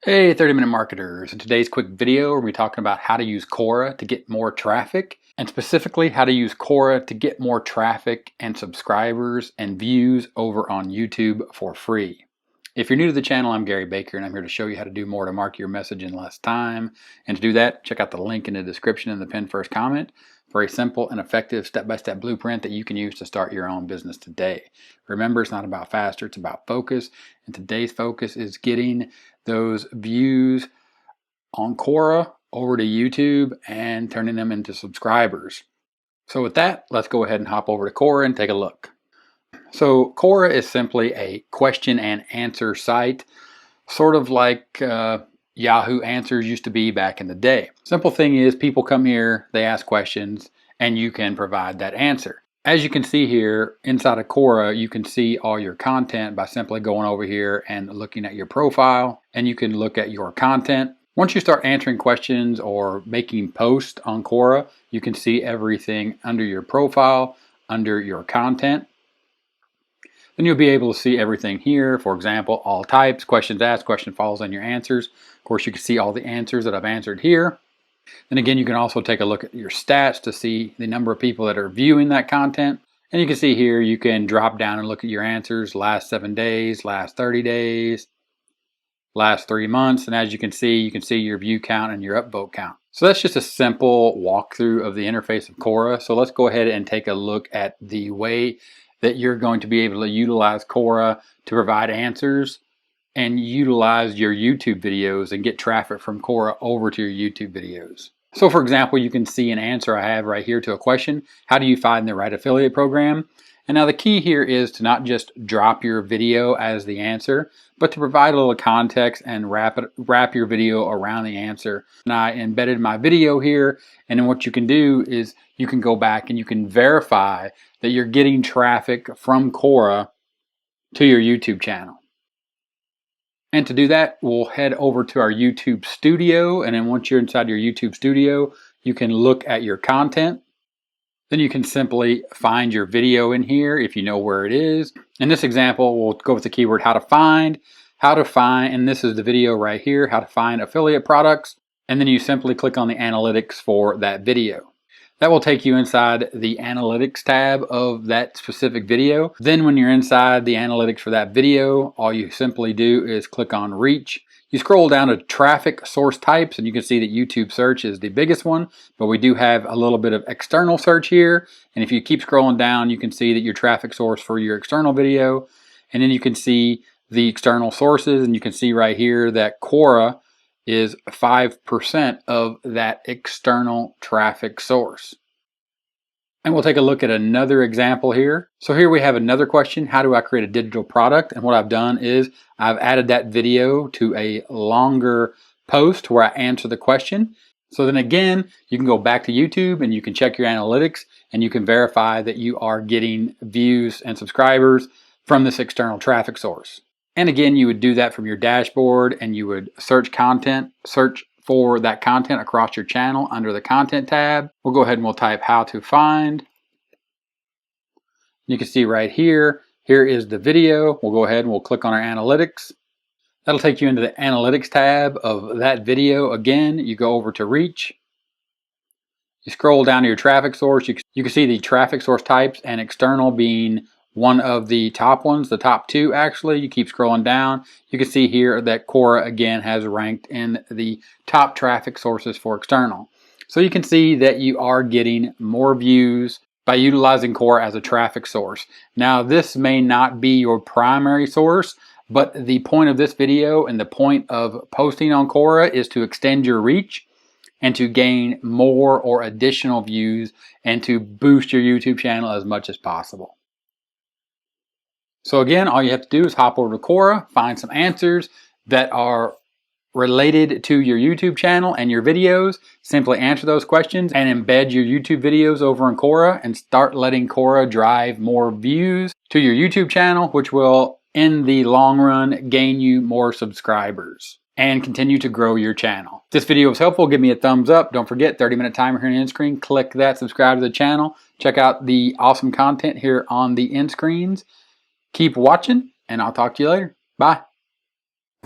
Hey 30-minute marketers. In today's quick video, we're going to be talking about how to use Quora to get more traffic, and specifically how to use Quora to get more traffic and subscribers and views over on YouTube for free. If you're new to the channel, I'm Gary Baker, and I'm here to show you how to do more to market your message in less time. And to do that, check out the link in the description and the pinned first comment for a simple and effective step-by-step blueprint that you can use to start your own business today. Remember, it's not about faster, it's about focus. And today's focus is getting those views on Quora over to YouTube and turning them into subscribers. So with that, let's go ahead and hop over to Quora and take a look. So Quora is simply a question and answer site, sort of like Yahoo Answers used to be back in the day. Simple thing is, people come here, they ask questions, and you can provide that answer. As you can see here, inside of Quora, you can see all your content by simply going over here and looking at your profile, and you can look at your content. Once you start answering questions or making posts on Quora, you can see everything under your profile, under your content. Then you'll be able to see everything here. For example, all types, questions asked, question follows, and your answers. Of course, you can see all the answers that I've answered here. Then again, you can also take a look at your stats to see the number of people that are viewing that content. And you can see here, you can drop down and look at your answers, last 7 days, last 30 days, last 3 months. And as you can see your view count and your upvote count. So that's just a simple walkthrough of the interface of Quora. So let's go ahead and take a look at the way that you're going to be able to utilize Quora to provide answers and utilize your YouTube videos and get traffic from Quora over to your YouTube videos. So for example, you can see an answer I have right here to a question: how do you find the right affiliate program? And now the key here is to not just drop your video as the answer, but to provide a little context and wrap your video around the answer. And I embedded my video here, and then what you can do is you can go back and you can verify that you're getting traffic from Quora to your YouTube channel. And to do that, we'll head over to our YouTube studio, and then once you're inside your YouTube studio, you can look at your content. Then you can simply find your video in here if you know where it is. In this example, we'll go with the keyword how to find, and this is the video right here, how to find affiliate products. And then you simply click on the analytics for that video. That will take you inside the analytics tab of that specific video. Then when you're inside the analytics for that video, all you simply do is click on reach. You scroll down to traffic source types, and you can see that YouTube search is the biggest one, but we do have a little bit of external search here. And if you keep scrolling down, you can see that your traffic source for your external video, and then you can see the external sources, and you can see right here that Quora is 5% of that external traffic source. And we'll take a look at another example here. So here we have another question: how do I create a digital product? And what I've done is I've added that video to a longer post where I answer the question. So then again, you can go back to YouTube and you can check your analytics and you can verify that you are getting views and subscribers from this external traffic source. And again, you would do that from your dashboard, and you would search for that content across your channel under the content tab. We'll go ahead and we'll type how to find. You can see right here, here is the video. We'll go ahead and we'll click on our analytics. That'll take you into the analytics tab of that video. Again, you go over to reach. You scroll down to your traffic source. You can see the traffic source types, and external being one of the top ones, the top two actually. You keep scrolling down. You can see here that Quora again has ranked in the top traffic sources for external. So you can see that you are getting more views by utilizing Quora as a traffic source. Now this may not be your primary source, but the point of this video and the point of posting on Quora is to extend your reach and to gain more or additional views and to boost your YouTube channel as much as possible. So again, all you have to do is hop over to Quora, find some answers that are related to your YouTube channel and your videos. Simply answer those questions and embed your YouTube videos over in Quora and start letting Quora drive more views to your YouTube channel, which will, in the long run, gain you more subscribers and continue to grow your channel. If this video was helpful, give me a thumbs up. Don't forget, 30-minute timer here on the end screen. Click that, subscribe to the channel. Check out the awesome content here on the end screens. Keep watching, and I'll talk to you later. Bye.